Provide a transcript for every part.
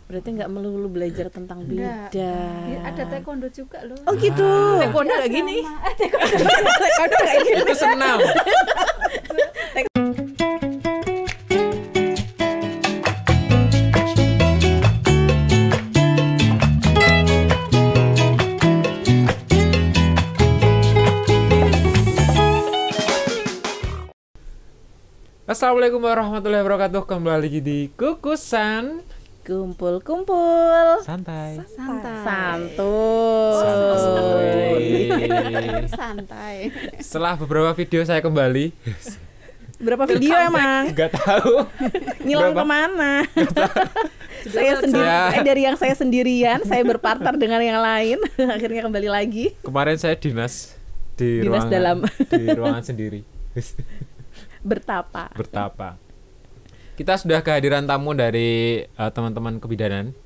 Berarti nggak melulu belajar tentang bidan. Ada taekwondo juga loh. Oh gitu. Taekwondo kayak gini. Taekwondo kayak gini. Itu senam. Assalamualaikum warahmatullahi wabarakatuh. Kembali lagi di Kukusan Kumpul-kumpul. Santai. Santai. Setelah beberapa video saya kembali. Berapa video emang? Gak tahu. Ngilang Berapa? kemana? Saya sendiri. Dari yang saya sendirian, saya berpartner dengan yang lain. Akhirnya kembali lagi. Kemarin saya dinas di Dinas ruangan dalam. di ruangan sendiri. Bertapa. Kita sudah kehadiran tamu dari teman-teman kebidanan.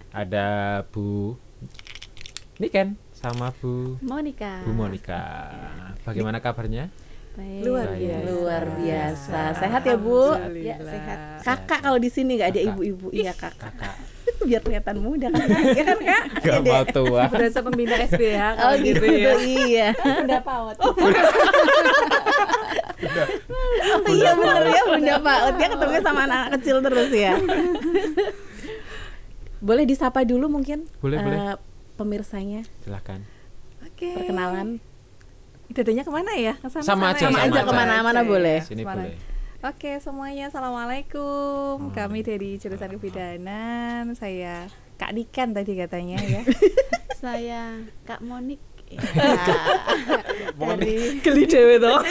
Ada Bu Niken sama Bu Monica. Bagaimana kabarnya? Baik. Luar biasa. Sehat ya, Bu? Ya, sehat. Kakak kalau di sini nggak ada Kakak. ibu-ibu. Iya, Kakak. Kakak. Biar kelihatan muda kan, Kak? Iya kan, Kak? Gak Iya, mau Dek. tua. Berasa pembina SBH Oh kalau gitu, ya. iya. Bunda PAUD. Oh iya bener ya, Bunda PAUD. Dia ketemu sama anak kecil terus ya. Boleh disapa dulu mungkin? Boleh. Pemirsanya, Silakan. Oke. perkenalan. Dadanya kemana ya? Sama aja. Kemana-mana boleh. Sini Kemana? boleh. Oke, semuanya assalamualaikum. Kami dari jurusan kebidanan. Saya Kak Niken tadi katanya ya. Saya Kak Monik. Dari Geli dewe toh.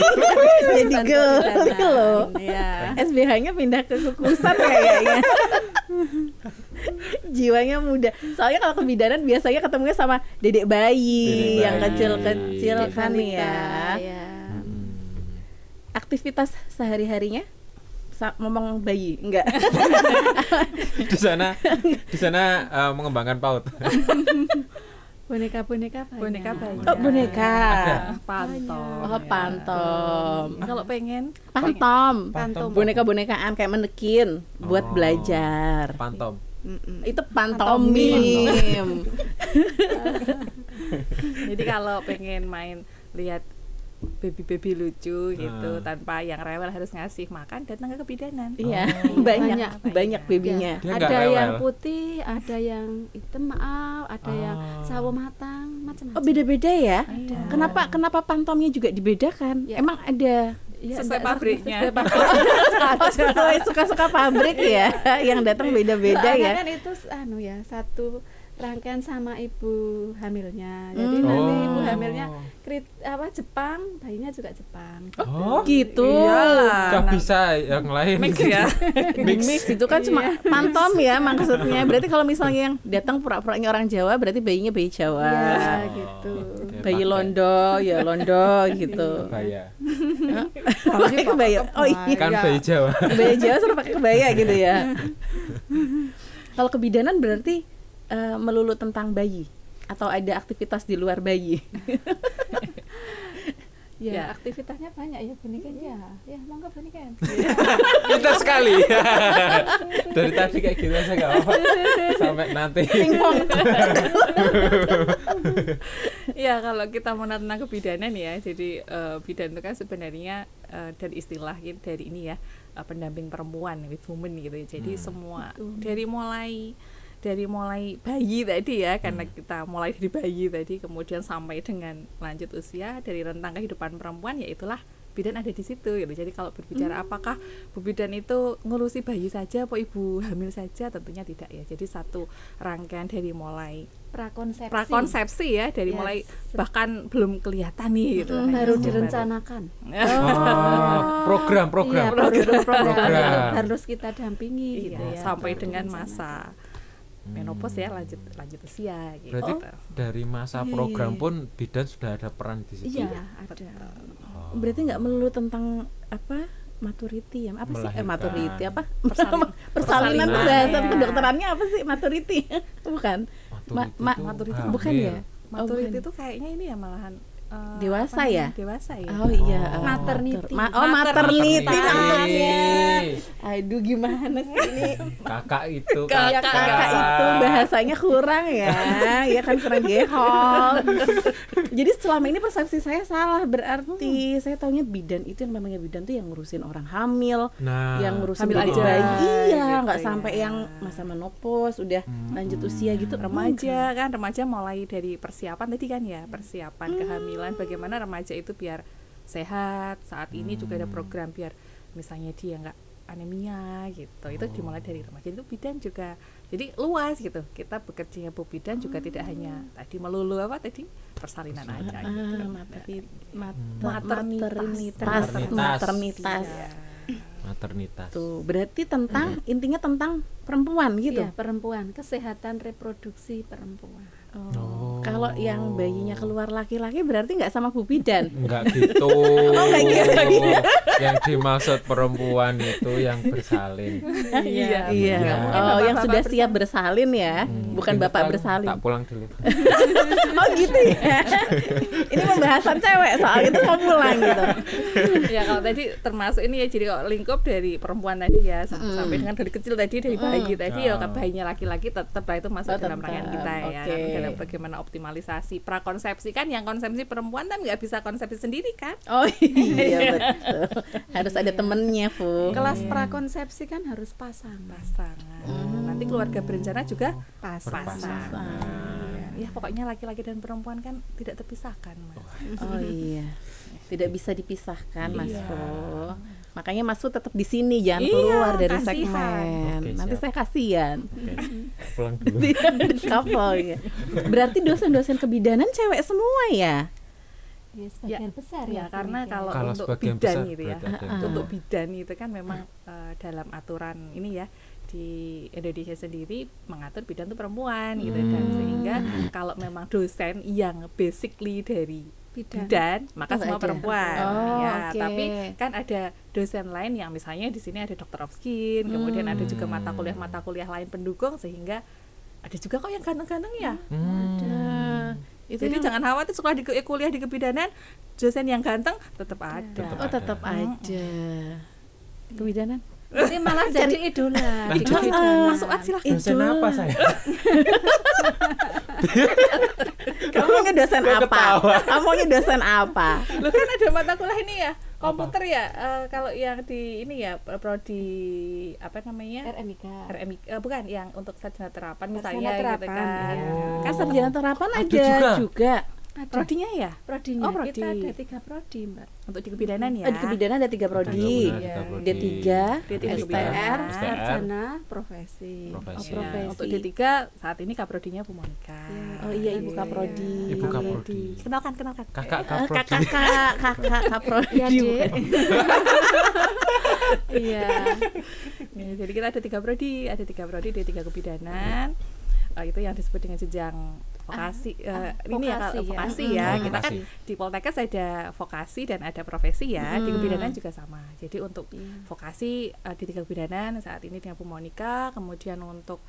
Jadi geli loh. ya. SBH-nya pindah ke Kukusan kayaknya. Jiwanya muda. Soalnya kalau kebidanan biasanya ketemunya sama dedek bayi, Dedek yang bayi. kecil-kecil kan ya. Ya. Aktivitas sehari-harinya ngomong bayi enggak? Di sana mengembangkan PAUD. Boneka Oh, banyak. boneka. Pantom. Oh, pantom. Kalau pengen Pantom. Pantom. Boneka-bonekaan kayak manekin buat Oh. belajar. Pantom. Itu pantomim. Jadi kalau pengen main lihat baby lucu gitu tanpa yang rewel harus ngasih makan, datang ke kebidanan. Iya, Oh. banyak babynya. Dia nggak Ada rewel. yang putih, ada yang hitam, ada yang sawo matang, macam-macam. Oh, beda-beda ya? Ada. Kenapa pantomnya juga dibedakan? Ya. Emang ada Sesuai pabriknya. sesuai suka-suka pabrik ya, yang datang beda-beda Soalnya ya. kan itu satu rangkaian sama ibu hamilnya. Jadi Hmm. nanti ibu Oh. hamilnya Jepang, bayinya juga Jepang. Oh, Gitu. gak bisa yang lain. Mix ya. Mix itu kan cuma pantom ya maksudnya. Berarti kalau misalnya yang datang pura-puranya orang Jawa, berarti bayinya bayi Jawa. Ya, gitu. Bayi londo gitu. Kebaya. Pakai kebaya. Oh iya. Kan bayi Jawa. Kebaya Jawa suruh pakai kebaya gitu ya. Kalau kebidanan berarti melulu tentang bayi atau ada aktivitas di luar bayi? Ya, aktivitasnya banyak ya, Bunikan ya. Ya, monggo Bunikan. Pintar sekali. Dari tadi kayak gitu aja gak apa-apa. Sampai nanti. Pingpong. Ya, kalau kita mau tentang kebidanan ya, jadi bidan itu kan sebenarnya dari istilah dari ini ya, pendamping perempuan, with woman gitu ya. Jadi semua dari mulai bayi tadi ya, karena kita mulai dari bayi tadi kemudian sampai dengan lanjut usia dari rentang kehidupan perempuan, ya itulah bidan ada di situ gitu. Jadi kalau berbicara apakah Bu bidan itu ngurusi bayi saja apa ibu hamil saja, tentunya tidak ya. Jadi satu rangkaian dari mulai prakonsepsi ya, dari mulai bahkan belum kelihatan nih gitu. Baru direncanakan. Program. Iya, program harus kita dampingi gitu Iya, ya. sampai dengan masa menopause ya, lanjut usia gitu. Berarti dari masa program pun bidan sudah ada peran di situ. Iya, ada. Berarti nggak melulu tentang apa maturity ya? Apa sih? Melahirkan. Maturity apa? Persalinan. Persalinan tuh bahasa kedokterannya apa sih? Maturity? Bukan. Maturity itu Bukan hamil. ya? Maturity bukan. itu kayaknya ini ya malahan Dewasa ya? Dewasa ya. Oh iya, Maternity. maternity maksudnya. Maternity. Aduh gimana sih ini? Kakak itu Kakak itu bahasanya kurang ya, ya kan kurang gehol. Jadi selama ini persepsi saya salah, berarti saya taunya bidan itu yang namanya bidan tuh yang ngurusin orang hamil, Nah, yang ngurusin hamil bayi, aja, iya, gitu nggak ya. sampai yang masa menopause, udah lanjut usia gitu. Remaja kan, remaja mulai dari persiapan tadi kan ya, persiapan kehamilan, bagaimana remaja itu biar sehat. Saat ini juga ada program biar misalnya dia nggak anemia gitu, itu dimulai dari remaja. Itu bidan juga jadi luas gitu, kita bekerja Bu bidan juga tidak hanya tadi melulu apa tadi persalinan aja gitu. Maternitas. maternitas. Tuh, berarti tentang intinya tentang perempuan gitu. Iya, perempuan, kesehatan reproduksi perempuan. Oh. Kalau yang bayinya keluar laki-laki berarti nggak sama Bu bidan. Enggak gitu. enggak kira gitu. Yang dimaksud perempuan itu yang bersalin. Iya. Iya. Oh, yang sudah siap bersalin ya, bukan Minggu bapak depan bersalin. Tak pulang dulu. Oh gitu ya. Ini pembahasan cewek soal itu mau pulang gitu. Ya kalau tadi termasuk ini ya, jadi kalau lingkup dari perempuan tadi ya sampai dengan dari kecil tadi, dari bayi tadi ya, bayinya laki-laki tetap lah itu masuk dalam rangkaian kita ya. Oke. Dalam bagaimana optimalisasi prakonsepsi kan, yang konsepsi perempuan kan nggak bisa konsepsi sendiri kan. Oh iya betul. Harus ada temennya, Bu. Kelas prakonsepsi kan harus pasangan. Pasangan. Nanti keluarga berencana juga Pasangan. Ya pokoknya laki-laki dan perempuan kan tidak terpisahkan, Mas. Oh iya. Tidak bisa dipisahkan, Mas Fu. Makanya Mas Fu tetap di sini, jangan keluar dari kasihan. segmen. Oke, Nanti siap. saya kasihan. Oke, pulang dulu. Couple ya. Berarti dosen-dosen kebidanan cewek semua ya? Ya, sebagian besar Ya, ya. karena demikian. kalau Kalau untuk sebagian bidan besar gitu ya, berarti ada. untuk bidan itu kan memang dalam aturan ini ya, di Indonesia sendiri mengatur bidan itu perempuan gitu, dan sehingga kalau memang dosen yang basically dari bidan maka Oh, semua ada. perempuan. Oh, Ya, oke. tapi kan ada dosen lain yang misalnya di sini ada dokter of skin, kemudian ada juga mata kuliah lain pendukung, sehingga ada juga kok yang ganteng-ganteng ya. Itu Jadi yang- jangan khawatir sekolah di kuliah di kebidanan dosen yang ganteng tetap ada. Oh tetap aja. Kebidanan. Nanti malah jadi idola di kebidanan. Masuk aja lah. Dosen apa saya? Kamu maunya dosen Gua apa? ketawa. Kamu maunya dosen apa? Lo kan ada mata kuliah ini ya, komputer ya. Kalau yang di ini ya prodi apa namanya? RMIK. RMI bukan yang untuk sarjana terapan Sarjana misalnya gitu terapan, kan. iya. Kan sarjana terapan Ada ada juga. juga. Ada Prodinya ya? prodinya. Oh, prodi. Kita ada 3 prodi, Mbak. Untuk di kebidanan ya. Di kebidanan ada 3 prodi. Benar, Iya. tiga prodi. D3, D3 STR, Sarjana profesi. Profesi. Ya, profesi. untuk D3 saat ini kaprodinya Bu Monika. Oh iya, Ibu Kaprodi. Ibu Kaprodi. Kenalkan. Kakak Kakak Kaprodi. Iya, Dek. Iya. Ya, jadi kita ada 3 prodi, D3 kebidanan. Itu yang disebut dengan jenjang vokasi. Ini ya vokasi ya. vokasi ya. Kita kan Vokasi. di Poltekkes ada vokasi dan ada profesi ya. Di kebidanan juga sama. Jadi untuk vokasi di 3 kebidanan saat ini dengan Bu Monika, kemudian untuk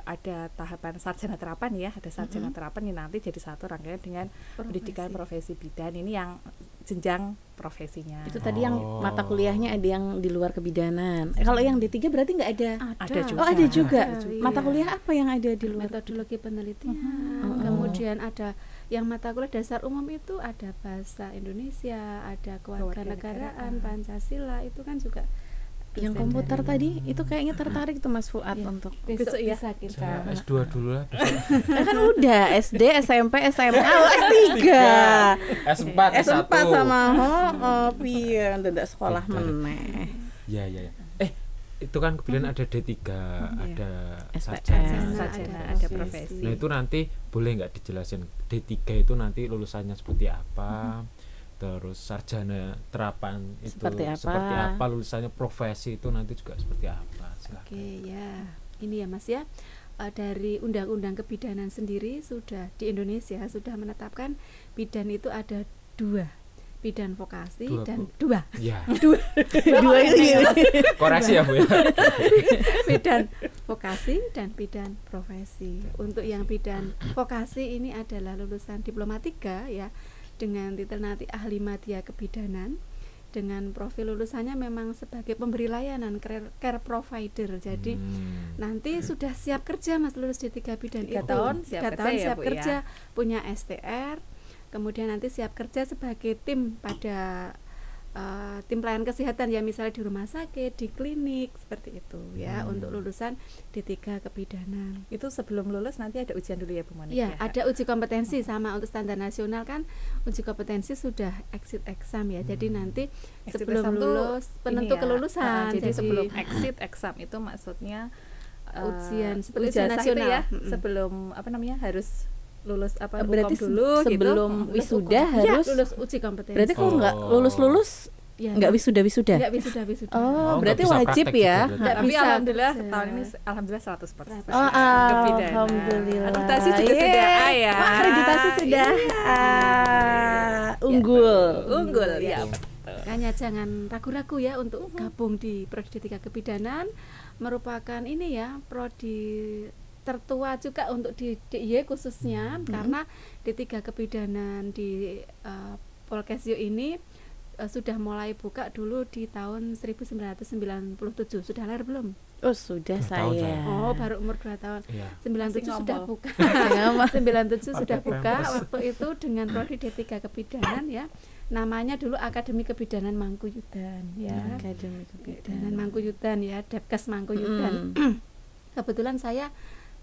ada tahapan sarjana terapan ya, ada sarjana terapan ini nanti jadi satu rangkaian dengan pendidikan profesi bidan, ini yang jenjang profesinya. Itu tadi yang mata kuliahnya ada yang di luar kebidanan. Kalau yang D3 berarti nggak ada. Ada juga. Oh, ada juga. Ada, Mata iya. kuliah apa yang ada di luar? Metodologi penelitian. Kemudian ada yang mata kuliah dasar umum itu ada bahasa Indonesia, ada kewarganegaraan, Pancasila, itu kan juga Yang dosen komputer dari- tadi itu kayaknya tertarik tuh Mas Fuad untuk. besok Besok ya. bisa kita Saya S2 dulu lah. Kan udah SD, SMP, SMA, S3. S4 S4 sama piye ndak sekolah meneh. Ya. Itu kan kemudian ada D3, ada STM. sarjana, ada ada profesi. profesi. Nah itu nanti boleh nggak dijelasin D3 itu nanti lulusannya seperti apa, terus sarjana terapan itu Seperti apa? lulusannya profesi itu nanti juga seperti apa. Silakan. Oke ya, ini ya Mas ya. Dari undang-undang kebidanan sendiri sudah di Indonesia sudah menetapkan bidan itu ada 2, bidan vokasi Dua, dan Bu. 2 Ya, Dua ini. koreksi ya Bu ya. bidan vokasi dan bidan profesi. Untuk yang bidan vokasi ini adalah lulusan diploma 3 ya, dengan titel nanti ahli media kebidanan, dengan profil lulusannya memang sebagai pemberi layanan care provider. Jadi nanti sudah siap kerja Mas lulus D3 bidan 3 itu. tahun 3 tahun siap kerja, punya STR, kemudian nanti siap kerja sebagai tim pada tim pelayanan kesehatan ya, misalnya di rumah sakit, di klinik, seperti itu ya, untuk lulusan D3 kebidanan. Itu sebelum lulus nanti ada ujian dulu ya Bu Monik? Ya, ada uji kompetensi sama untuk standar nasional kan uji kompetensi sudah exit exam ya. Jadi nanti Exit sebelum exam tuh lulus penentu ini ya, kelulusan. jadi sebelum exit exam itu maksudnya ujian seperti ujian ujian nasional nasional. ya, sebelum apa namanya harus lulus apa Berarti UKOM dulu sebelum gitu. wisuda Ya, harus lulus uji kompetensi. berarti kalau nggak lulus ya, nggak wisuda Nggak wisuda. oh nggak berarti bisa wajib praktek ya. juga berarti. Nggak Tapi bisa alhamdulillah kerja. tahun ini alhamdulillah 100%. Oh, kebidanan. alhamdulillah. Akreditasi juga sudah A ya. Wah, akreditasi sudah unggul. Unggul Ya. ya. Betul. Makanya jangan ragu-ragu ya untuk gabung di Prodi D3 Kebidanan, merupakan ini ya prodi tertua juga untuk di DIY khususnya, karena D3 Kebidanan di Polkesio ini sudah mulai buka dulu di tahun 1997. Sudah lahir belum? Oh sudah 2 tahun saya. saya. Oh, baru umur 2 tahun. Iya. 97 Masih sudah ngomong. buka. Ngomong. 97 sudah Pakai buka pampers. waktu itu dengan prodi D3 Kebidanan ya. Namanya dulu Akademi Kebidanan Mangkuyudan ya. Akademi Kebidanan Mangkuyudan ya, Depkes Mangkuyudan. Kebetulan saya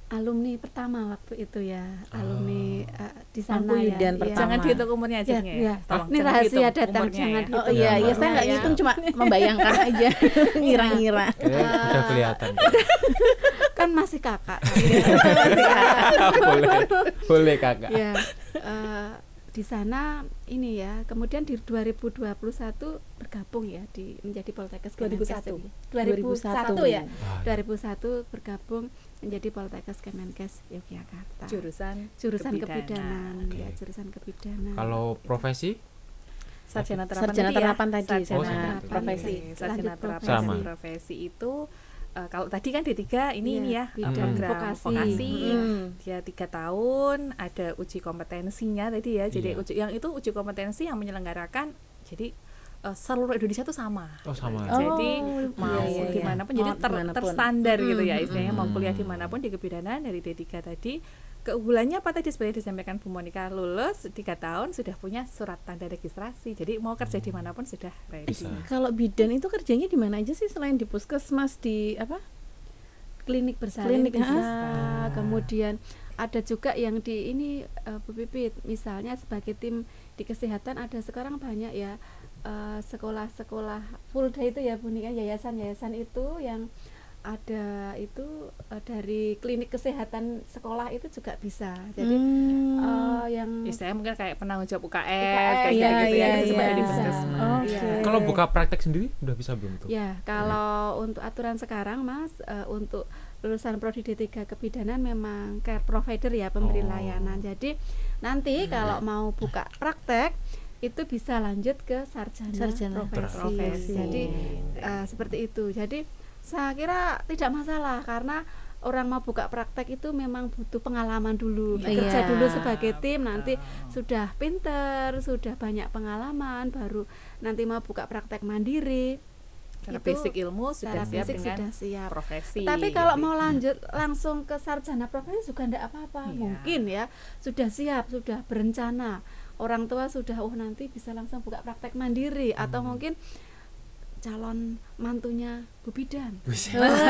alumni pertama waktu itu ya, alumni di sana Mangkuyudan ya. pertama. Jangan dihitung umurnya aja Ya, ya. Tolong Ini jangan rahasia dihitung datang, umurnya jangan ya. dihitung. Oh iya, Jangan. iya saya nggak Ya. ngitung, cuma membayangkan aja, ngira-ngira. Udah kelihatan. Kan masih kakak. boleh kakak. Ya, di sana ini ya, kemudian di 2021 bergabung ya menjadi Poltekkes Kemenkes 2001 ya. Wah, 2001 bergabung menjadi Poltekkes Kemenkes Yogyakarta. Jurusan Kebidanan Oke. ya, jurusan kebidanan. Kalau profesi sarjana terapan Sarjana tadi ya. terapan tadi, Sarjana sarjana profesi. Lanjut Sarjana profesi. terapan Sama. profesi itu kalau tadi kan D3 ini Iya, ya bidang program vokasi. vokasi, Hmm. dia 3 tahun, ada uji kompetensinya tadi ya. Jadi Iya. uji kompetensi yang menyelenggarakan, jadi seluruh Indonesia itu sama. Oh, sama. Jadi Oh, mau iya, iya. dimanapun, jadi Mau dimanapun. terstandar gitu ya istilahnya. Mau Hmm. kuliah dimanapun di kebidanan dari D3 tadi. Keunggulannya apa tadi sebenarnya disampaikan Bu Monika, lulus 3 tahun sudah punya surat tanda registrasi. Jadi mau kerja dimanapun sudah ready. Bisa. Kalau bidan itu kerjanya di mana aja sih selain di puskesmas, di apa? Klinik bersalin Klinik, bisa. Kemudian Kemudian ada juga yang di ini Bu Pipit, misalnya sebagai tim di kesehatan ada sekarang banyak ya sekolah-sekolah full day itu ya Bu Nika, yayasan-yayasan itu yang ada itu dari klinik kesehatan sekolah itu juga bisa. Jadi yang istilahnya mungkin kayak penanggung jawab UKS, UKS, kayak iya, gitu ya, iya, itu sebenarnya di iya. puskesmas. Oke. Iya. Kalau buka praktek sendiri udah bisa belum tuh? ya, kalau untuk aturan sekarang Mas, untuk lulusan prodi D3 kebidanan memang care provider ya, pemberi Oh. layanan. Jadi nanti kalau mau buka praktek itu bisa lanjut ke sarjana profesi. Profesi. Jadi seperti itu. Jadi saya kira tidak masalah, karena orang mau buka praktek itu memang butuh pengalaman dulu, Iya. bekerja dulu sebagai tim, nanti sudah pinter, sudah banyak pengalaman, baru nanti mau buka praktek mandiri. Karena Itu basic ilmu sudah secara siap basic dengan sudah siap. profesi. Tapi kalau gitu. mau lanjut langsung ke sarjana profesi juga tidak apa-apa. Iya. Mungkin ya sudah siap, sudah berencana. Orang tua sudah nanti bisa langsung buka praktek mandiri, atau mungkin calon mantunya Bu Bidan. Oh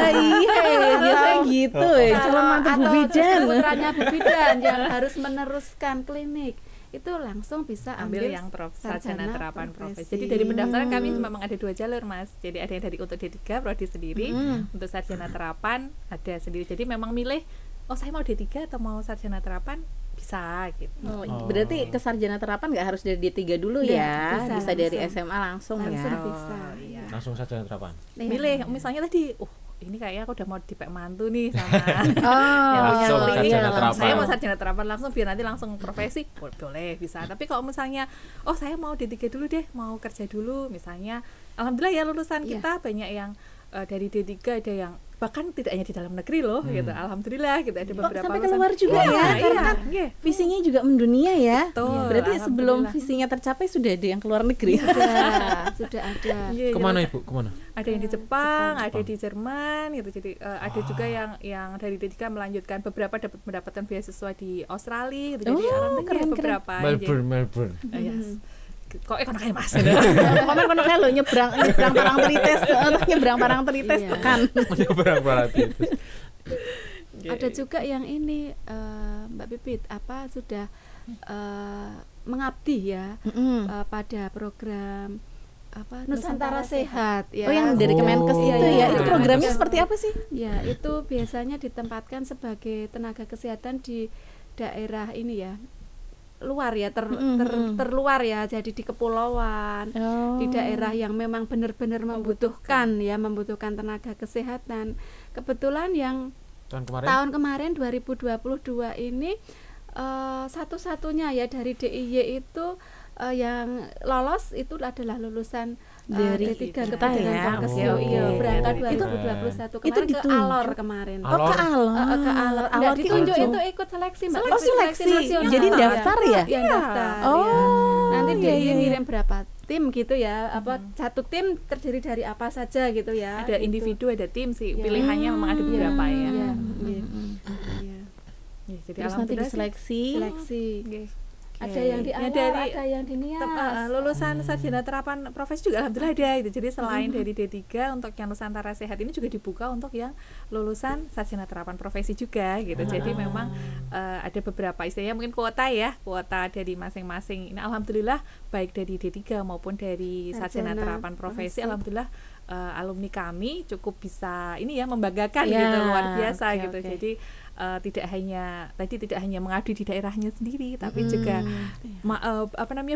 iya, biasanya gitu ya, calon mantu Bu Atau bidan. putranya Bu Bidan yang harus meneruskan klinik, itu langsung bisa ambil ambil yang sarjana sarjana terapan profesi. profesi. Jadi dari pendaftaran kami memang ada 2 jalur Mas. Jadi ada yang dari untuk D3 prodi sendiri, untuk sarjana terapan ada sendiri. Jadi memang milih, oh saya mau D3 atau mau sarjana terapan, bisa gitu. Oh, berarti ke sarjana terapan nggak harus dari D3 dulu Iya, ya, bisa dari langsung. SMA langsung Langsung ya. bisa. iya. Langsung saja terapan. Iya. Milih misalnya tadi, ini kayaknya aku udah mau dipek mantu nih sama Oh, yang punya Langsung klinik. sarjana terapan. Saya mau sarjana terapan langsung biar nanti langsung profesi, boleh bisa. Tapi kalau misalnya, oh saya mau D3 dulu deh, mau kerja dulu misalnya, alhamdulillah ya lulusan Iya. kita banyak yang dari D3 ada yang bahkan tidak hanya di dalam negeri loh gitu. Alhamdulillah gitu ada beberapa sampai lulusan. keluar juga ya, karena kan iya. visinya juga mendunia ya. Betul, Berarti sebelum alhamdulillah. visinya tercapai sudah ada yang keluar negeri. Sudah ada. Iya, Kemana iya. Ibu? Kemana? Ada yang di Jepang, ada di Jerman gitu. Jadi ada juga yang dari D3 melanjutkan, beberapa dapat mendapatkan beasiswa di Australia gitu. Jadi alhamdulillah keren. beberapa Melbourne. yes. Kok kayak Mas. Komen kayak lo nyebrang parang terites, nyebrang parang terites Iya. tekan. Menyeberang barat itu. Ada juga yang ini Mbak Pipit sudah mengabdi ya pada program Nusantara Sehat ya. Oh, yang dari Kemenkes Oh, itu iya, ya. iya. Itu programnya seperti apa sih? Ya, itu biasanya ditempatkan sebagai tenaga kesehatan di daerah ini ya. Luar ya, terluar ya. Jadi di kepulauan, di daerah yang memang benar-benar membutuhkan tenaga kesehatan. Kebetulan yang tahun kemarin 2022 ini satu-satunya ya dari DIY itu yang lolos itu adalah lulusan dari D3 kita Kepentingan ya. Konkesio iya berangkat Itu 2021 kemarin itu ke ditunjuk. Alor kemarin. Oh, ke Alor. Ke Alor. Alor Nggak ditunjuk itu. itu ikut seleksi Mbak. Oh, seleksi. nasional. Jadi daftar ya? Iya, daftar. Oh, ya. Nanti iya, dia iya. ngirim berapa tim gitu ya. Satu tim terdiri dari apa saja gitu ya. Ada gitu. individu, ada tim sih. Iya. Pilihannya memang ada beberapa ya. Iya. Iya, jadi Terus nanti alhamdulillah sih. diseleksi. Seleksi. Oke. Ada yang di Ya, Alor, dari- ada yang di Nias. lulusan sarjana terapan profesi juga alhamdulillah ada gitu. Jadi selain dari D3 untuk yang Nusantara Sehat ini juga dibuka untuk yang lulusan sarjana terapan profesi juga gitu. Jadi memang ada beberapa istilahnya mungkin kuota dari masing-masing. Ini alhamdulillah baik dari D3 maupun dari sarjana Sarjana terapan profesi profesi. alhamdulillah alumni kami cukup bisa ini ya membanggakan Ya, gitu, luar biasa oke, gitu. oke. Jadi tidak hanya mengabdi di daerahnya sendiri tapi juga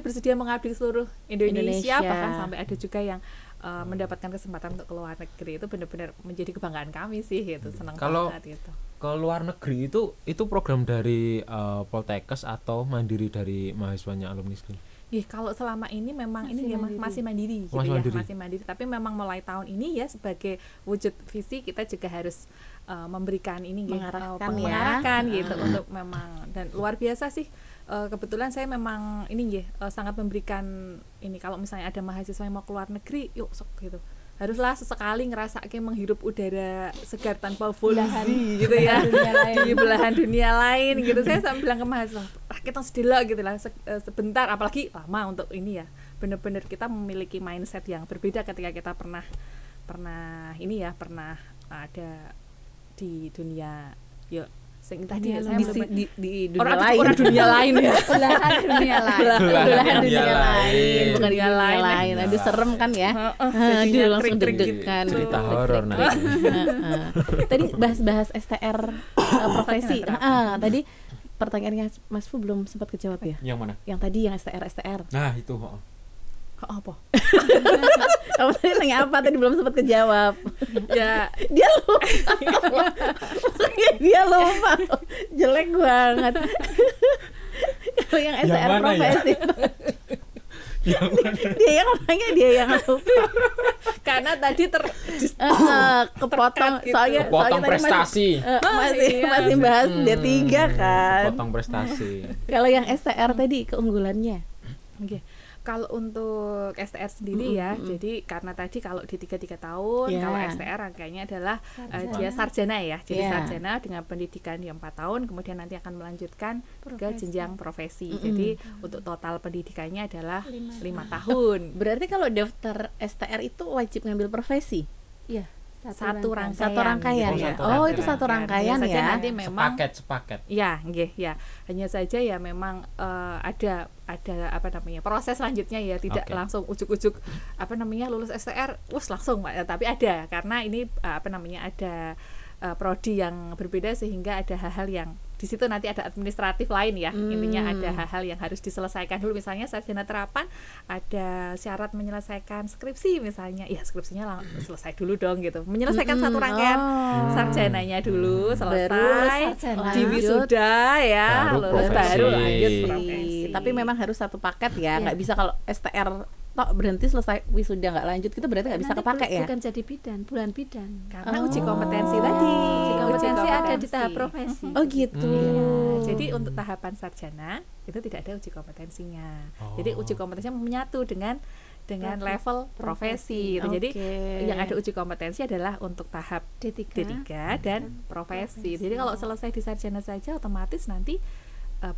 bersedia mengabdi ke seluruh Indonesia. Bahkan sampai ada juga yang mendapatkan kesempatan untuk ke luar negeri. Itu benar-benar menjadi kebanggaan kami sih gitu. Senang Kalau banget gitu. ke luar negeri itu program dari Poltekkes atau mandiri dari mahasiswanya alumni sendiri? Kalau selama ini memang Masih ini ya mandiri. masih mandiri gitu Masih ya, mandiri. masih mandiri. Tapi memang mulai tahun ini ya sebagai wujud visi kita juga harus memberikan ini mengarahkan gitu untuk memang, dan luar biasa sih. Kebetulan saya memang ini sangat memberikan ini, kalau misalnya ada mahasiswa yang mau keluar negeri, yuk sok gitu. Haruslah sesekali ngerasa kayak menghirup udara segar tanpa polusi gitu ya di belahan dunia lain gitu. Saya sampai bilang ke mahasiswa, kita sedela gitu lah sebentar, apalagi lama untuk ini ya. Benar-benar kita memiliki mindset yang berbeda ketika kita pernah ada di dunia sing tadi ya, saya di dunia orang lain. dunia lain ya. Belahan dunia lain. Belahan dunia lain, lain. bukan dunia lain. lain. Aduh, serem kan ya. Jadinya Aduh, langsung krik-krik deg-degan. gitu. Cerita horor nanti. Tadi bahas STR profesi. Tadi pertanyaannya Mas Fu belum sempat kejawab ya? Yang mana? Yang tadi yang STR. Nah, itu. Apa? Kamu tadi nanya apa? Tadi belum sempat kejawab. Ya, Dia lupa. Maksudnya dia lupa. Jelek banget. Kalau yang Yang STR mana ya? profesi. Yang mana? Dia yang lupa. karena tadi Kepotong gitu. soalnya Potong tadi prestasi. masih bahas D3 kan. Potong prestasi. Kalau yang STR tadi keunggulannya. Oke. Kalau untuk STR sendiri ya, jadi karena tadi kalau di 3 tahun, Yeah. kalau STR rangkaiannya adalah dia sarjana ya. Jadi Yeah. sarjana dengan pendidikan yang 4 tahun, kemudian nanti akan melanjutkan ke Profesi. jenjang profesi. Jadi untuk total pendidikannya adalah 5 tahun. Berarti kalau daftar STR itu wajib ngambil profesi. Iya, Satu rangkaian. Satu rangkaian Oh, ya. satu Oh, rangkaian. itu satu rangkaian Hanya saja ya. nanti memang Sepaket. ya, nggih, ya. Hanya saja ya memang ada proses selanjutnya ya, tidak Oke. langsung ujuk-ujuk lulus STR langsung Pak. Tapi ada, karena ini ada prodi yang berbeda sehingga ada hal-hal yang di situ nanti ada administratif lain ya. Intinya ada hal-hal yang harus diselesaikan dulu, misalnya sarjana terapan ada syarat menyelesaikan skripsi misalnya. Ya, skripsinya selesai dulu dong gitu. Menyelesaikan satu rangkaian sarjananya dulu selesai. sarjana. Di wisuda ya, Baru lulus profesi. baru lanjut profesi. Tapi memang harus satu paket ya, nggak bisa kalau STR tok berhenti selesai wisuda nggak lanjut itu berarti nggak bisa Nanti kepake ya? bukan jadi bidan, bulan bidan. Karena uji kompetensi tadi. Uji kompetensi ada di kompetensi. tahap profesi. Oh gitu. Iya, jadi untuk tahapan sarjana itu tidak ada uji kompetensinya. Jadi uji kompetensinya menyatu dengan level profesi gitu. Jadi yang ada uji kompetensi adalah untuk tahap D3 dan profesi. Jadi kalau selesai di sarjana saja otomatis nanti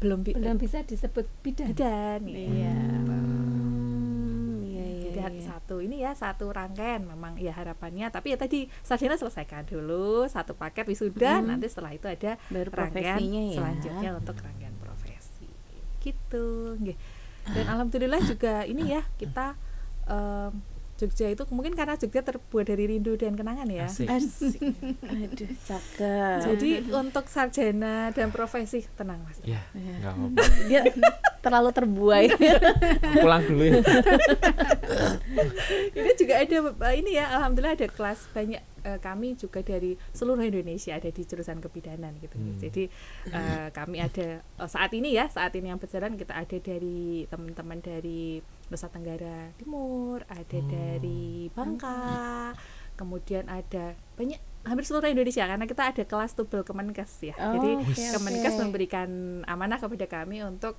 belum bisa disebut bidan. Iya. Jadi satu rangkaian memang ya harapannya, tapi ya tadi sarjana selesaikan dulu satu paket wisuda, nanti setelah itu ada baru rangkaian profesinya ya. selanjutnya untuk rangkaian profesi gitu. Dan alhamdulillah juga ini ya kita Jogja itu mungkin karena Jogja terbuat dari rindu dan kenangan ya. Asik. Aduh, cakep. Jadi untuk sarjana dan profesi tenang Mas. Ya, nggak apa-apa. Dia terlalu terbuai. Pulang dulu ya. Ini juga ada ini ya, alhamdulillah ada kelas banyak kami juga dari seluruh Indonesia ada di jurusan kebidanan gitu. Jadi kami ada saat ini yang berjalan kita ada dari teman-teman dari Nusa Tenggara Timur, ada dari Bangka, kemudian ada banyak hampir seluruh Indonesia karena kita ada kelas tubel Kemenkes ya. Jadi Kemenkes memberikan amanah kepada kami untuk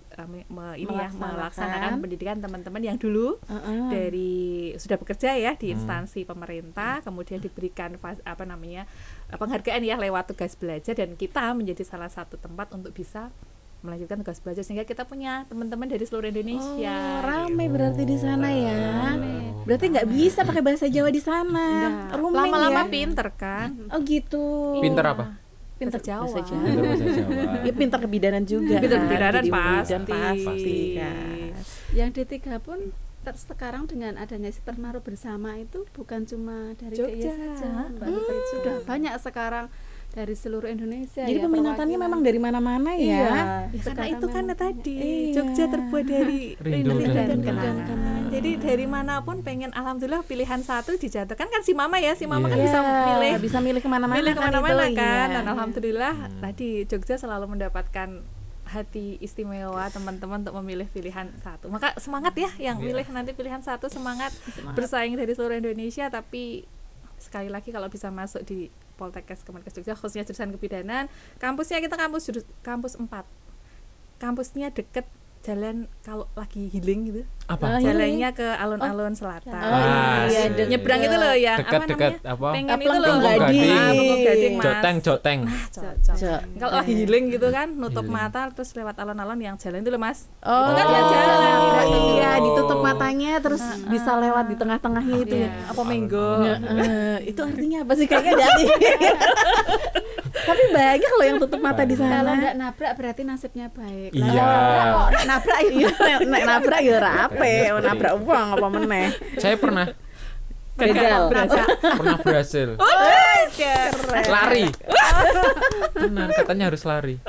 melaksanakan pendidikan teman-teman yang dulu dari sudah bekerja ya di instansi pemerintah, kemudian diberikan penghargaan ya lewat tugas belajar, dan kita menjadi salah satu tempat untuk bisa melanjutkan tugas belajar sehingga kita punya teman-teman dari seluruh Indonesia. Ramai berarti di sana ya. Berarti nggak bisa pakai bahasa Jawa di sana. Lama-lama ya? pinter kan? Oh gitu. Pinter apa? Pinter Jawa. Pinter bahasa Jawa. Ya pinter kebidanan juga. Pinter kebidanan Jadi pasti. pasti kan. Yang D3 pun sekarang dengan adanya si Permaruh bersama itu bukan cuma dari Jogja saja, Mbak Lupit. Sudah banyak sekarang dari seluruh Indonesia. Jadi peminatannya memang dari mana-mana ya. Ya karena itu kan tadi Jogja terbuat dari Rindu dan kenangan. Jadi dari manapun pengen, alhamdulillah pilihan satu dijatuhkan kan si mama ya, kan bisa milih kemana-mana kan. Dan alhamdulillah tadi Jogja selalu mendapatkan hati istimewa teman-teman untuk memilih pilihan satu. Maka semangat ya yang milih nanti pilihan satu, semangat bersaing dari seluruh Indonesia. Tapi sekali lagi kalau bisa masuk di Poltekkes Kemenkes Jogja khususnya jurusan kebidanan, kampusnya kita kampus 4. Kampusnya deket jalan kalau lagi healing gitu. Apa? Jalannya ke alun-alun selatan. Nyebrang itu loh yang dekat pengen itu loh Gading. Joteng. Cocok. Kalau lagi healing gitu kan, nutup mata terus lewat alun-alun yang jalan itu loh Mas. Oh, itu kan jalan. Iya, ditutup matanya terus bisa lewat di tengah-tengahnya itu ya. Apa menggo? Itu artinya apa sih kayaknya dari? Tapi banyak loh yang tutup mata di sana. Kalau enggak nabrak berarti nasibnya baik. Iya. Nabrak ya rape, nabrak uang apa meneh. Saya pernah berhasil. Lari. Benar, katanya harus lari.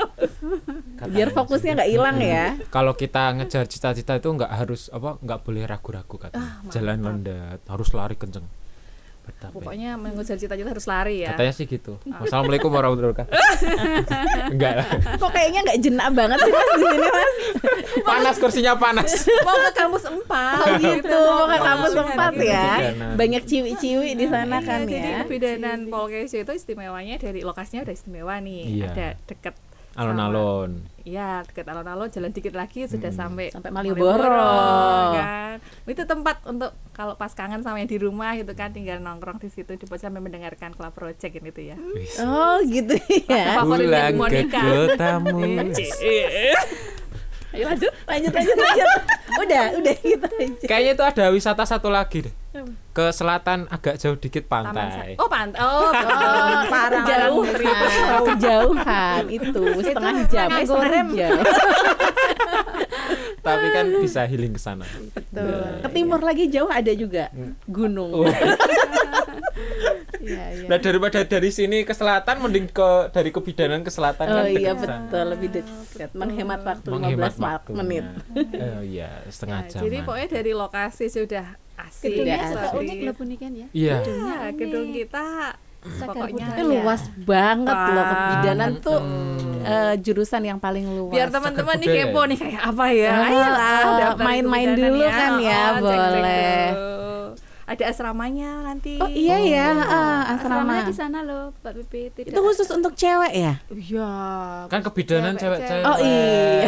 Biar fokusnya nggak hilang ya. Kalau kita ngejar cita-cita itu nggak boleh ragu-ragu katanya. Jalan londat, harus lari kenceng. Pokoknya mengejar cita-cita harus lari ya. Katanya sih gitu. Wassalamualaikum warahmatullahi wabarakatuh. Enggak lah. Kok kayaknya nggak jenak banget sih Mas di sini Mas. Panas, kursinya panas. Mau ke kampus 4. Oh gitu, mau ke kampus 4 ya. Kebidanan. Banyak ciwi-ciwi di sana kan Jadi ya. kebidanan Polkes itu istimewanya dari lokasinya udah istimewa nih. Iya. Ada deket Alun-alun. Iya, dekat alun-alun, jalan dikit lagi sudah sampai Malioboro kan. Itu tempat untuk kalau pas kangen sama yang di rumah gitu kan, tinggal nongkrong di situ sampai mendengarkan Club Project gitu ya. Oh gitu ya. Favoritnya Pulang ke Monica. kotamu. Ayo lanjut. Udah gitu aja. Kayaknya itu ada wisata satu lagi deh. Ke selatan agak jauh dikit pantai. Oh, pantai. Oh, Parah kejauhan itu setengah jam. Tapi kan bisa healing ke sana. Betul. Ke timur lagi jauh ada juga gunung. Iya. Nah, daripada dari sini ke selatan mending dari kebidanan ke selatan Oh kan iya dekat sana. betul, lebih dekat. Menghemat waktu Menghemat 15 waktu. menit. Oh iya, setengah jam. Jadi pokoknya dari lokasi sudah asik. Gedungnya Tidak juga asik. unik loh Bunikan ya. Iya. Gedung kita pokoknya budaya. Luas banget loh kebidanan Banget. tuh jurusan yang paling luas. biar teman-teman nih budaya. kepo nih kayak apa ya. Ayolah daftar main-main kebidanan dulu kan ya, cek-cek boleh. dulu. Ada asramanya nanti. Oh iya ya, Asramanya asrama. di sana loh, Mbak Pipi. Tidak. Itu khusus untuk cewek ya? Iya. Kan kebidanan cewek-cewek. Oh, iya.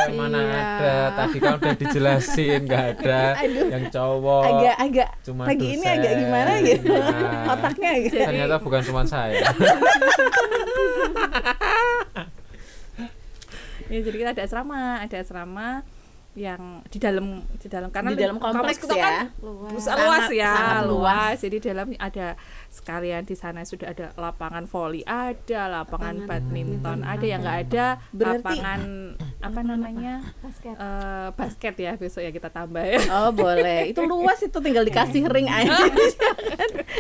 Mana Iya. ada? Tadi kan udah dijelasin nggak ada Aduh. yang cowok. Agak Cuma pagi ini dosen. agak gimana gitu. Nah, Otaknya agak. ternyata bukan cuma saya. Ya, jadi kita ada asrama yang di dalam karena Di dalam kompleks itu ya. kan Luas. luas ya, sangat luas. Jadi dalam ada sekalian di sana sudah ada lapangan voli, ada lapangan badminton, ada yang nggak ada Berarti- lapangan apa namanya Basket. basket ya, besok ya kita tambah ya. Oh boleh, itu luas itu tinggal dikasih ring aja.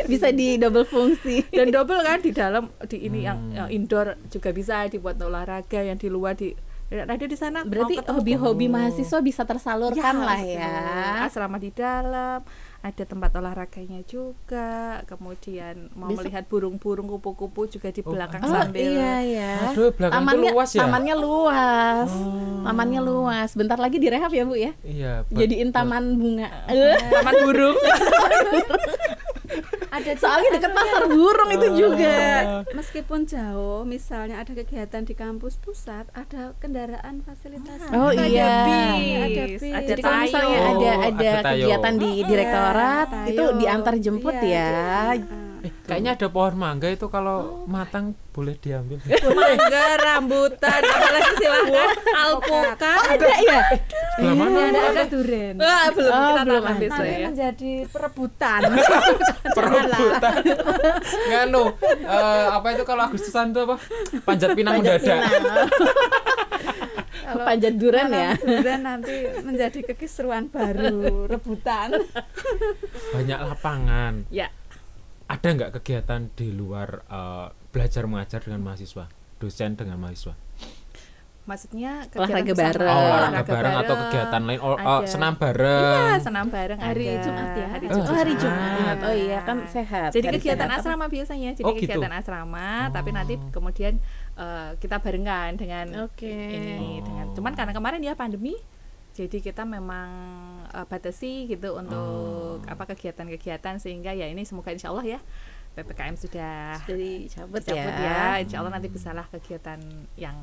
Bisa di double fungsi. Dan double kan di dalam di ini yang indoor juga bisa dibuat untuk olahraga, yang di luar ada di sana. Berarti mau ketemu hobi-hobi mahasiswa bisa tersalurkan lah ya. Asrama di dalam, ada tempat olahraganya juga, kemudian mau Besok- melihat burung-burung kupu-kupu juga di belakang Oh sambil iya ya. Aduh, belakang itu luas ya? Tamannya luas. Tamannya luas. Bentar lagi direhab ya, Bu ya. Iya. Jadiin taman bunga. taman burung. Ada Soalnya deket pasar burung itu juga. meskipun jauh, misalnya ada kegiatan di kampus pusat, ada kendaraan fasilitas. Oh Ada iya. bis, Ada ada Jadi kalau misalnya tayo. ada Ada tayo. kegiatan di direktorat Tayo. itu diantar jemput Iya, ya. Kayaknya ada pohon mangga itu kalau matang boleh diambil. Mangga, rambutan, apalagi silakan alpukat. Ada ya? Sebelah mana? ada duren. Wah, belum Oh, kita belum tambah ada. besok Nanti ya. menjadi perebutan. Perebutan. Nganu, apa itu kalau Agustusan itu apa? Panjat pinang Panjat mendadak. pinang. Panjat duren ya. Duren nanti menjadi kekisruan baru, rebutan. Banyak lapangan. Ya, Ada nggak kegiatan di luar belajar mengajar dengan mahasiswa, dosen dengan mahasiswa? maksudnya Olahraga kegiatan bareng. bersama, Olahraga bareng atau kegiatan lain? ada. Senam bareng. Iya, senam bareng Hari ada. Jumat ya? Hari Oh, Jumat. Oh hari Jumat. Oh iya kan sehat. Jadi Hari kegiatan sehat. asrama biasanya. Jadi Oh, gitu. kegiatan asrama, tapi nanti kemudian kita barengan dengan Oke. ini dengan. Cuman karena kemarin ya pandemi, jadi kita memang batasi gitu untuk apa kegiatan-kegiatan, sehingga ya ini semoga insya Allah ya PPKM sudah Jadi cabut dicabut ya. ya. Insya Allah nanti bisalah kegiatan yang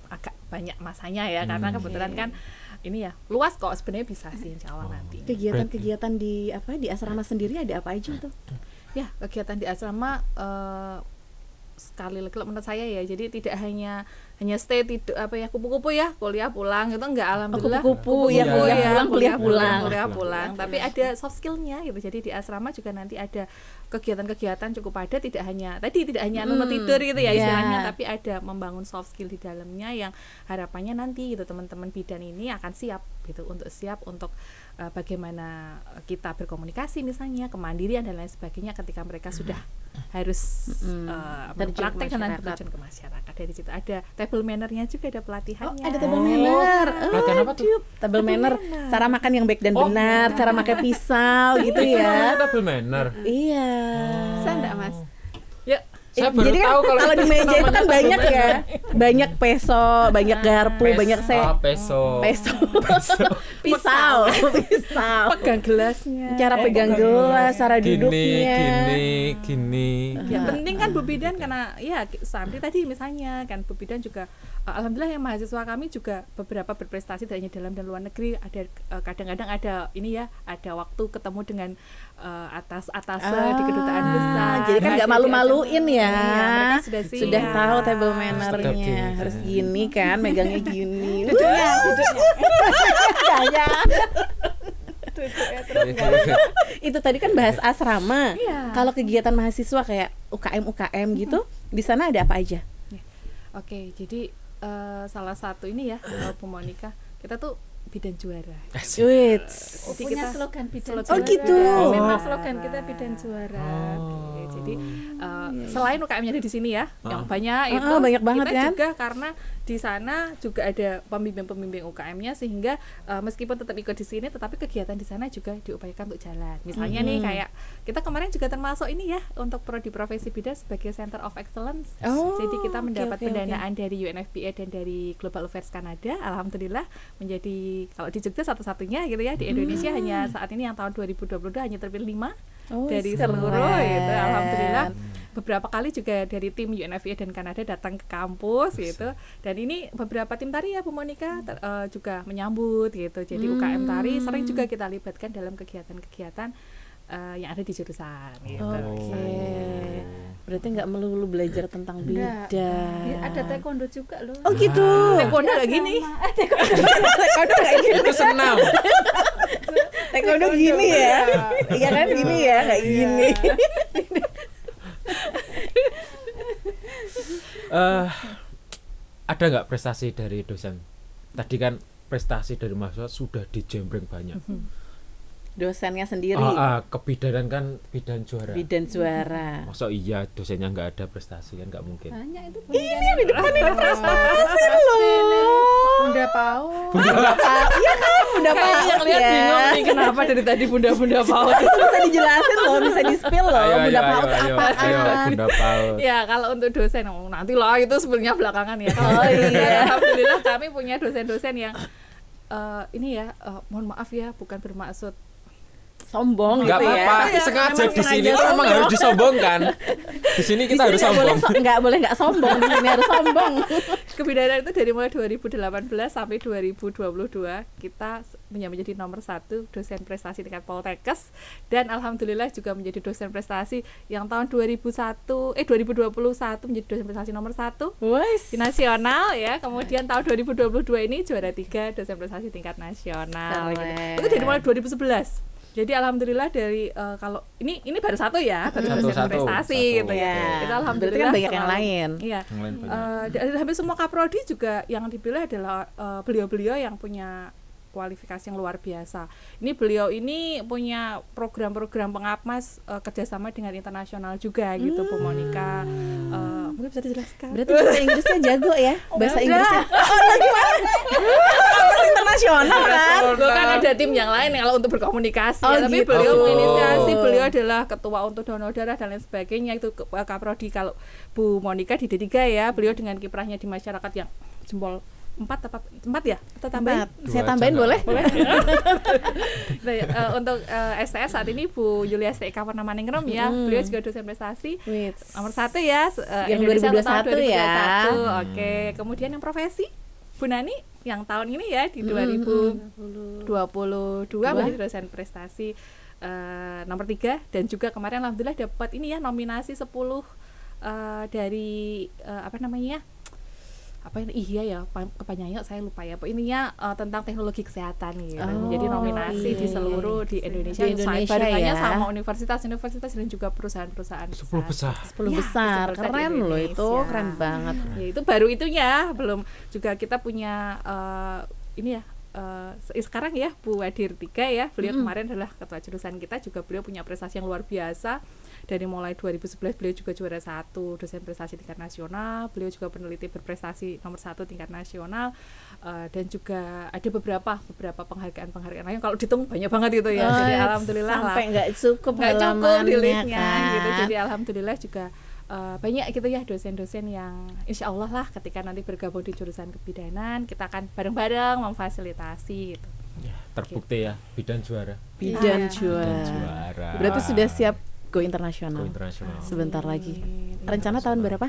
agak banyak masanya ya, karena kebetulan kan ini ya luas kok sebenarnya, bisa sih insya Allah nanti. Kegiatan-kegiatan di apa di asrama sendiri ada apa aja tuh? Ya, kegiatan di asrama sekali lagi menurut saya ya, jadi tidak hanya stay tidur apa ya kupu-kupu ya kuliah pulang itu enggak, alhamdulillah. Kupu-kupu ya, kuliah pulang. kuliah pulang. Tapi ada soft skillnya gitu. Jadi di asrama juga nanti ada kegiatan-kegiatan cukup padat, tidak hanya nunut tidur gitu ya istilahnya, tapi ada membangun soft skill di dalamnya yang harapannya nanti gitu teman-teman bidan ini akan siap untuk bagaimana kita berkomunikasi, misalnya kemandirian dan lain sebagainya ketika mereka sudah harus Terjun ke praktek dan masyarakat. terjun ke masyarakat. Dari situ ada table manner-nya juga, ada pelatihannya. Ada table manner. Pelatihan apa tuh? Table manner, cara makan yang baik dan benar, cara makan pisau gitu Itu ya. namanya table manner. Iya. Bisa enggak, Mas? Ya, Saya baru Jadi kan tahu kalau di meja itu kan namanya banyak table ya, banyak peso, banyak garpu, banyak peso. pisau, pegang gelasnya. cara pegang gelas, cara duduknya. Gini. Ya penting kan Bu Bidan, karena ya seperti tadi misalnya kan Bu Bidan juga alhamdulillah yang mahasiswa kami juga beberapa berprestasi tidak hanya dalam dan luar negeri. Ada kadang-kadang ada ini ya, ada waktu ketemu dengan atas di kedutaan besar. Jadi kan nggak Ada malu-maluin di- ya. Iya, mereka sudah siap. Sudah tahu table Tetap mannernya, gini. harus gini kan, megangnya gini. Duduknya. Itu tadi kan bahas asrama. Iya. Kalau kegiatan mahasiswa kayak UKM gitu, di sana ada apa aja? Oke, jadi salah satu ini ya Bu Monica, kita tuh bidan juara. Wait. Jadi Punya kita slogan bidan slogan juara. Oh, gitu. Memang slogan kita bidan juara. Oke, jadi selain UKM-nya ada di sini ya, yang banyak itu banyak banget kita kan? juga karena di sana juga ada pembimbing-pembimbing UKM-nya sehingga meskipun tetap ikut di sini, tetapi kegiatan di sana juga diupayakan untuk jalan. Misalnya nih kayak kita kemarin juga termasuk ini ya untuk prodi profesi bidan sebagai Center of Excellence. Jadi kita mendapat pendanaan dari UNFPA dan dari Global Affairs Kanada. Alhamdulillah menjadi kalau di Jogja satu-satunya gitu ya, di Indonesia hanya saat ini yang tahun 2022 hanya terpilih 5 dari seluruh gitu. Alhamdulillah beberapa kali juga dari tim UNFPA dan Kanada datang ke kampus gitu. Dan ini beberapa tim tari ya Bu Monica juga menyambut gitu. Jadi UKM tari sering juga kita libatkan dalam kegiatan-kegiatan yang ada di jurusan gitu. Berarti nggak melulu belajar tentang bidan. Ada taekwondo juga loh. Oh gitu. Taekwondo kayak gini. Taekwondo kayak gini. Itu senam. Taekwondo gini ya. Iya kan gini ya, kayak gini. Ada nggak prestasi dari dosen? Tadi kan prestasi dari mahasiswa sudah dijembreng banyak. Dosennya sendiri. Kebidanan kan bidan juara. Bidan juara. Masa iya dosennya nggak ada prestasi kan nggak mungkin. Banyak itu. Ini di depan ini prestasi loh. Bunda Pau. Iya kan, Bunda Kayak Paut yang lihat ya. bingung nih kenapa dari tadi bunda-bunda paut. Bisa dijelasin loh, bisa di-spill loh. Bunda Paut apaan? Ayo, Bunda Paut. Ya kalau untuk dosen nanti lah itu sebenarnya belakangan ya. Kalau alhamdulillah kami punya dosen-dosen yang ini ya mohon maaf ya bukan bermaksud sombong Nggak gitu ya. apa-apa, sengaja di sini tuh memang harus disombongkan. Di sini kita harus sombong. Nggak boleh nggak sombong, di sini harus sombong. Kebidanan itu dari mulai 2018 sampai 2022 kita menjadi nomor 1 dosen prestasi tingkat Poltekkes, dan alhamdulillah juga menjadi dosen prestasi yang tahun 2021 menjadi dosen prestasi nomor 1 di nasional ya. Kemudian tahun 2022 ini juara 3 dosen prestasi tingkat nasional gitu. Itu dari mulai 2011. Jadi alhamdulillah dari kalau ini baru satu ya, baru dosen prestasi gitu ya. Kita alhamdulillah kan banyak yang lain. Iya. Dari hampir semua kaprodi juga yang dipilih adalah beliau-beliau yang punya kualifikasi yang luar biasa. Ini beliau ini punya program-program pengapmas kerjasama dengan internasional juga gitu, Bu Monica. Mungkin bisa dijelaskan. Berarti bahasa Inggrisnya jago ya? Bahasa Inggrisnya. Oh, gimana? Pengapmas internasional kan? Kan ada tim yang lain kalau untuk berkomunikasi. Tapi gitu. beliau menginisiasi, beliau adalah ketua untuk donor darah dan lain sebagainya. Itu kaprodi. Kalau Bu Monica di D3 ya, beliau dengan kiprahnya di masyarakat yang jempol 4 ya? Atau tambahin? Saya tambahin boleh? Boleh. Untuk STS saat ini Bu Yulia Eka Purnamaningrum ya, beliau juga dosen prestasi nomor 1 ya, yang Indonesia 2021 ya. Oke, kemudian yang profesi Bu Nani yang tahun ini ya di 2022 menjadi dosen prestasi nomor 3, dan juga kemarin alhamdulillah dapat ini ya nominasi 10 dari kepanjangnya saya lupa ya. Ininya tentang teknologi kesehatan gitu. Jadi nominasi di seluruh di Indonesia, barengannya sama universitas-universitas dan juga perusahaan-perusahaan 10 besar. 10 besar. Keren loh itu, keren banget. Ya, itu baru itunya, belum juga kita punya ini ya. Sekarang ya Bu Wadir 3 ya, beliau kemarin adalah ketua jurusan kita, juga beliau punya prestasi yang luar biasa. Dari mulai 2011 beliau juga juara 1 dosen prestasi tingkat nasional, beliau juga peneliti berprestasi nomor 1 tingkat nasional, dan juga ada beberapa penghargaan lain. Kalau dihitung banyak banget gitu ya. Jadi alhamdulillah sampai nggak cukup di listnya kan? gitu. Jadi alhamdulillah juga banyak gitu ya dosen-dosen yang insya Allah lah ketika nanti bergabung di jurusan kebidanan kita akan bareng-bareng memfasilitasi gitu. Ya, terbukti ya, bidan juara. Bidan juara. Berarti sudah siap go internasional. Sebentar lagi. Rencana tahun berapa?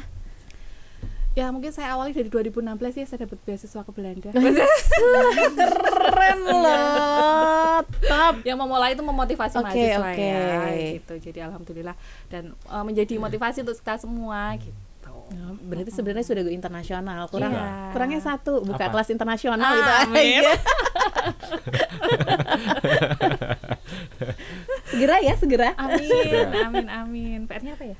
Ya mungkin saya awali dari 2016 ya, saya dapat beasiswa ke Belanda. Keren loh. Top. Yang memulai itu memotivasi mahasiswa ya gitu. Jadi alhamdulillah, dan menjadi motivasi untuk kita semua gitu. Berarti sebenarnya sudah go internasional. Kurangnya 1, buka apa? kelas internasional gitu aja. Segera. Amin. PR-nya apa ya?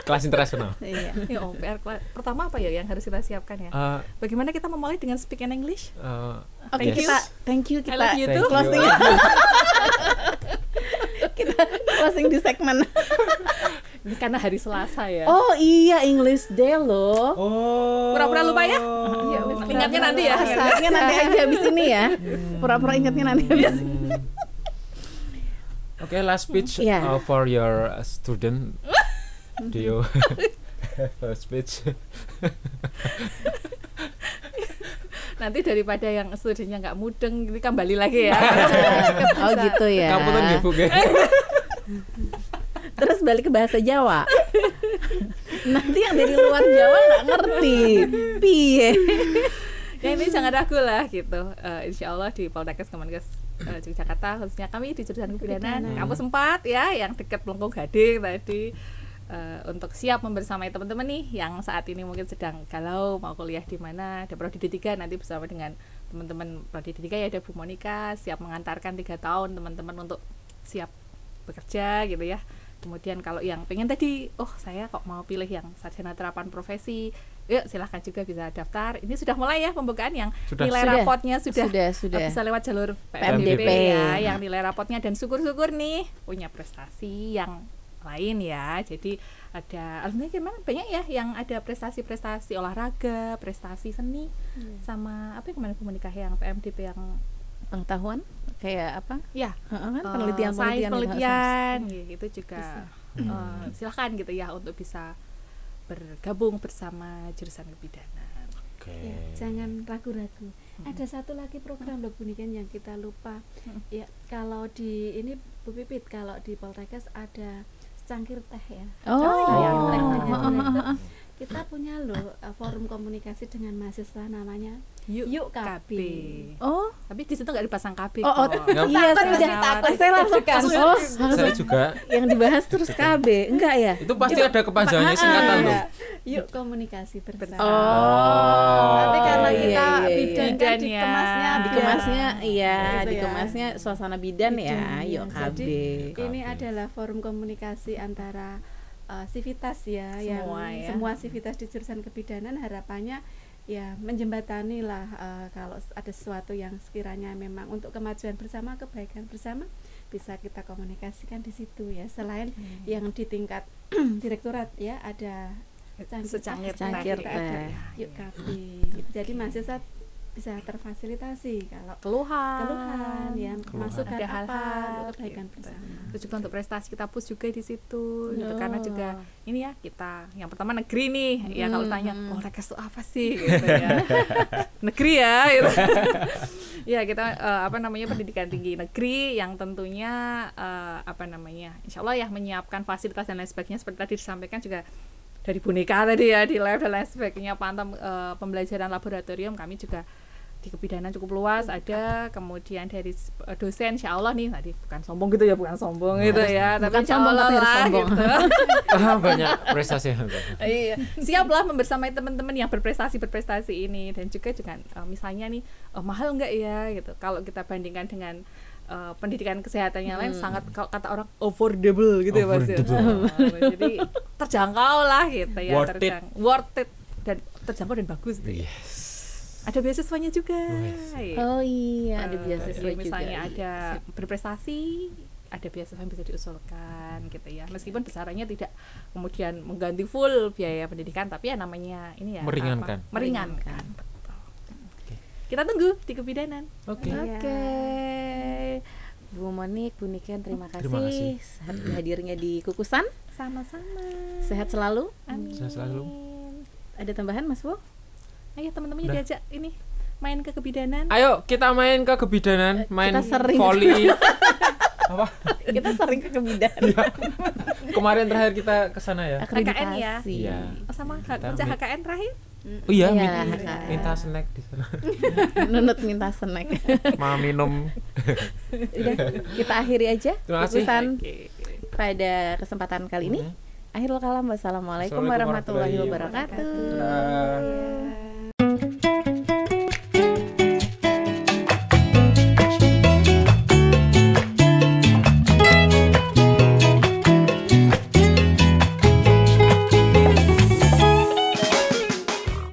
Kelas internasional. Iya. PR pertama apa ya yang harus kita siapkan ya? Bagaimana kita memulai dengan speak in English? Oke, thank you I love you kita too. closing. Kita closing di segmen. Ini karena hari Selasa ya. Oh iya, English Day loh. Oh. Pura-pura lupa ya. Iya, wis, Ingatnya nanti ya. Saatnya nanti aja habis ini ya. Pura-pura ingatnya nanti habis. Oke, last speech Yeah. for your student. Do you have a speech? Nanti daripada yang studinya nggak mudeng, ini kembali lagi ya. Oh gitu ya. Kamu kan ibu kan? Terus balik ke bahasa Jawa. Nanti yang dari luar Jawa nggak ngerti. Piye? Ya ini jangan ragu lah gitu. Insya Allah di Poltekkes Kemenkes Yogyakarta, khususnya kami di jurusan kebidanan kampus 4 ya, yang dekat Melengkung Gading tadi, untuk siap membersamai teman-teman nih yang saat ini mungkin sedang galau mau kuliah di mana, ada prodi D3 nanti bersama dengan teman-teman prodi D3 ya, ada Bu Monika siap mengantarkan 3 tahun teman-teman untuk siap bekerja gitu ya. Kemudian kalau yang pengen tadi, oh saya kok mau pilih yang sarjana terapan profesi, yuk silahkan juga bisa daftar. Ini sudah mulai ya pembukaan yang nilai rapotnya sudah bisa lewat jalur PMDP ya, yang nilai rapotnya, dan syukur-syukur nih punya prestasi yang lain ya. Jadi ada alhamdulillah gimana banyak ya yang ada prestasi-prestasi olahraga, prestasi seni, sama apa yang kemarin komunikasi yang PMDP yang Pengetahuan kayak apa? ya Kan penelitian gitu juga. Silahkan gitu ya untuk bisa bergabung bersama jurusan kebidanan. Ya, jangan ragu-ragu. Ada satu lagi program loh Bu Niken yang kita lupa. Ya, kalau di ini Bu Pipit, kalau di Poltekkes ada secangkir teh ya. Kita punya loh forum komunikasi dengan mahasiswa namanya Yuk KB. Oh, Tapi di situ nggak dipasang KB. Iya, saya langsung Saya juga. yang dibahas terus KB. Enggak ya? Itu pasti ada kepanjangannya singkatan tuh. Yuk komunikasi bersama. Tapi karena kita bidan kan dikemasnya dikemasnya suasana bidan ya. Yuk KB. Jadi ini adalah forum komunikasi antara sivitas ya, semua sivitas di jurusan kebidanan, harapannya ya menjembatani lah kalau ada sesuatu yang sekiranya memang untuk kemajuan bersama, kebaikan bersama, bisa kita komunikasikan di situ ya. Selain yang di tingkat direktorat ya, ada secangkir teh. Yuk KB. Jadi mahasiswa bisa terfasilitasi kalau keluhan ya, masukan ada apa hal-hal untuk kebaikan gitu. bersama. Terus juga untuk prestasi kita push juga di situ gitu, karena juga ini ya kita yang pertama negeri nih ya, kalau tanya Poltekkes itu apa sih gitu ya. Negeri ya gitu. Ya kita pendidikan tinggi negeri yang tentunya insya Allah ya menyiapkan fasilitas dan lain sebagainya seperti tadi disampaikan juga dari boneka tadi ya, di lab dan lain sebagainya, pantau pembelajaran laboratorium kami juga di kebidanan cukup luas ada. Kemudian dari dosen insya Allah nih, tadi bukan sombong gitu ya, bukan sombong gitu ya, tapi insya Allah lah gitu. Banyak prestasi. Iya, siaplah membersamai teman-teman yang berprestasi ini, dan juga misalnya nih mahal enggak ya gitu, kalau kita bandingkan dengan pendidikan kesehatan yang lain sangat, kata orang affordable gitu ya Mas. Jadi terjangkau lah gitu ya, worth it dan terjangkau dan bagus gitu. Ada beasiswanya juga. Oh iya, ada beasiswa juga. Misalnya ada berprestasi, ada beasiswa yang bisa diusulkan gitu ya. Meskipun besarannya tidak kemudian mengganti full biaya pendidikan, tapi ya namanya ini ya meringankan. Betul. Kita tunggu di kebidanan. Oke. Bu Monik, Bu Niken, terima kasih hadirnya di Kukusan. Sama-sama. Sehat selalu. Amin. Sehat selalu. Ada tambahan Mas Bu? Ayo teman-temannya diajak ini main ke kebidanan. Ayo kita main ke kebidanan, main volley. Apa? Kita sering ke kebidanan. Kemarin terakhir kita ke sana ya. HKN ya. Iya. Sama HKN terakhir. Oh iya, minta snack di sana. Nunut minta snack. Mau minum. Udah, kita akhiri aja Kukusan pada kesempatan kali ini. Akhirul kalam, wassalamualaikum warahmatullahi wabarakatuh.